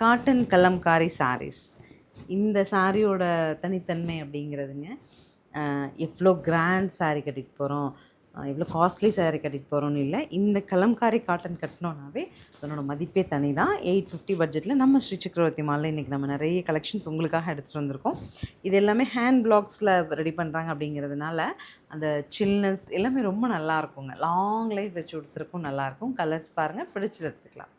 Cotton Kalamkari saris. இந்த சாரியோட தனித்தன்மை அப்படிங்கிறதுங்க, எவ்வளோ கிராண்ட் சாரீ கட்டிட்டு போகிறோம், எவ்வளோ காஸ்ட்லி சாரீ கட்டிட்டு போகிறோன்னு இல்லை. இந்த கலம்காரி காட்டன் கட்டினோன்னாவே அதனோட மதிப்பே தனி தான். 850 பட்ஜெட்டில் நம்ம ஸ்ரீ சக்கரவர்த்தி மாலில் இன்றைக்கி நம்ம நிறைய கலெக்ஷன்ஸ் உங்களுக்காக எடுத்துகிட்டு வந்திருக்கோம். இது எல்லாமே ஹேண்ட் பிளாக்ஸில் ரெடி பண்ணுறாங்க அப்படிங்கிறதுனால அந்த சில்னஸ் எல்லாமே ரொம்ப நல்லா இருக்குங்க. லாங் லைஃப் வச்சு கொடுத்துருக்கும், நல்லாயிருக்கும். கலர்ஸ் பாருங்கள், பிடிச்சது எடுத்துக்கலாம்.